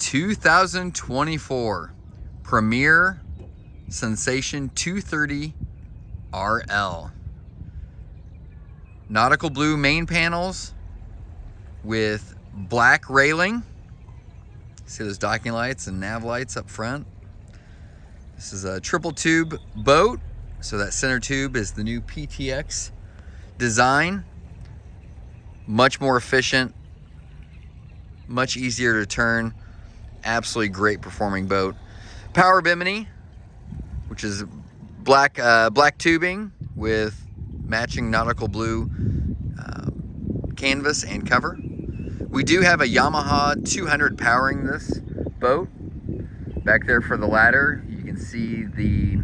2024 Premier Sunsation 230 RL. Nautical blue main panels with black railing. See those docking lights and nav lights up front. This is a triple tube boat, so that center tube is the new PTX design. Much more efficient, much easier to turn. Absolutely great performing boat. Power bimini, which is black tubing with matching nautical blue canvas and cover. We do have a Yamaha 200 powering this boat. Back there for the ladder, you can see the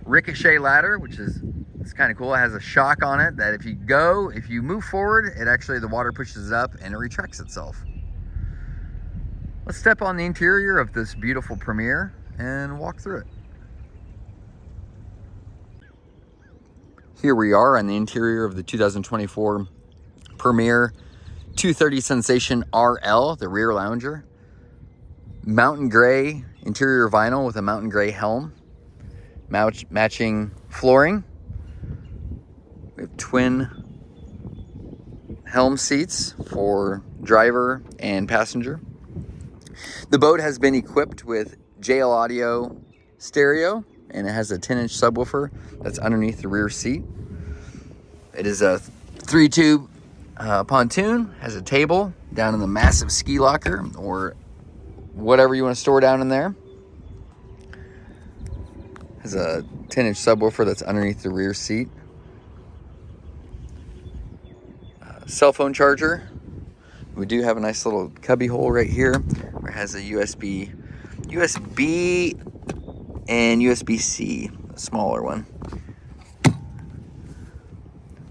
ricochet ladder, which is kind of cool. It has a shock on it that if you move forward, the water pushes it up and it retracts itself. Let's step on the interior of this beautiful Premier and walk through it. Here we are on the interior of the 2024 Premier 230 Sunsation RL, the rear lounger. Mountain gray interior vinyl with a mountain gray helm. Matching flooring. We have twin helm seats for driver and passenger. The boat has been equipped with JL Audio stereo, and it has a 10-inch subwoofer that's underneath the rear seat. It is a 3-tube pontoon, has a table down in the massive ski locker or whatever you want to store down in there. Has a 10-inch subwoofer that's underneath the rear seat. Cell phone charger. We do have a nice little cubby hole right here where it has a USB and USB-C, a smaller one.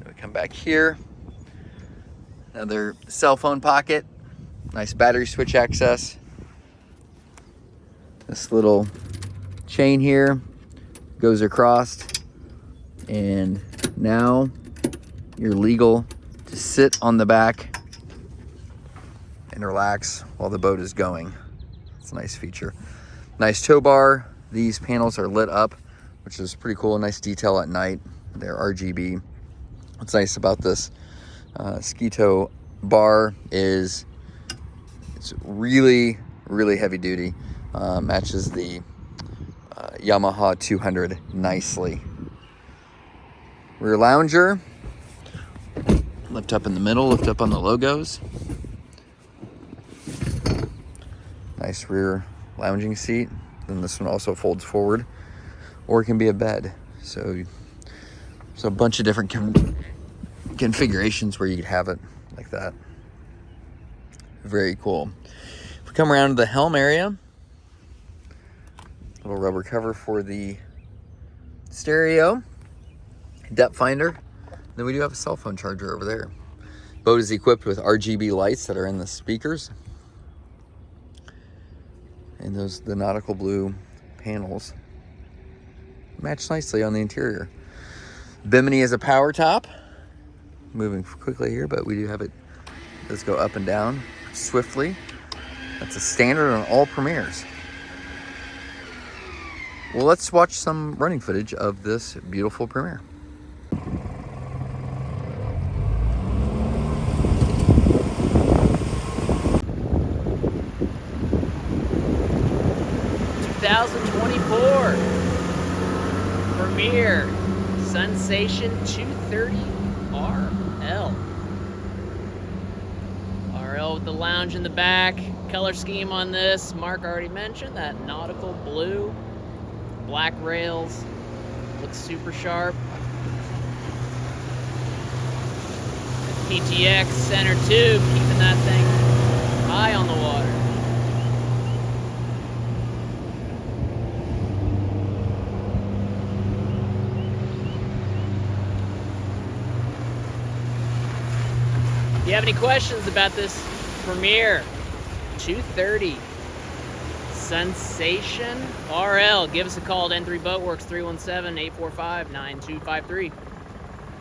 We come back here. Another cell phone pocket. Nice battery switch access. This little chain here goes across, and now you're legal to sit on the back and relax while the boat is going. It's a nice feature. Nice tow bar. These panels are lit up, which is pretty cool. Nice detail at night. They're RGB. What's nice about this ski tow bar is it's really heavy duty. Matches the Yamaha 200 nicely. Rear lounger. Lift up in the middle, lift up on the logos. Nice rear lounging seat. Then this one also folds forward, or it can be a bed. So a bunch of different configurations where you could have it like that. Very cool. If we come around to the helm area, little rubber cover for the stereo, depth finder. Then we do have a cell phone charger over there. Boat is equipped with RGB lights that are in the speakers. And the nautical blue panels match nicely on the interior. Bimini is a power top. Moving quickly here, but we do have it. Let's go up and down swiftly. That's a standard on all Premiers. Well, let's watch some running footage of this beautiful Premier. Premier Sunsation 230 RL. RL with the lounge in the back. Color scheme on this, Mark already mentioned, that nautical blue. Black rails. Looks super sharp. PTX center tube, keeping that thing high on the water. If you have any questions about this Premier 230 Sunsation RL, give us a call at N3 Boatworks, 317-845-9253.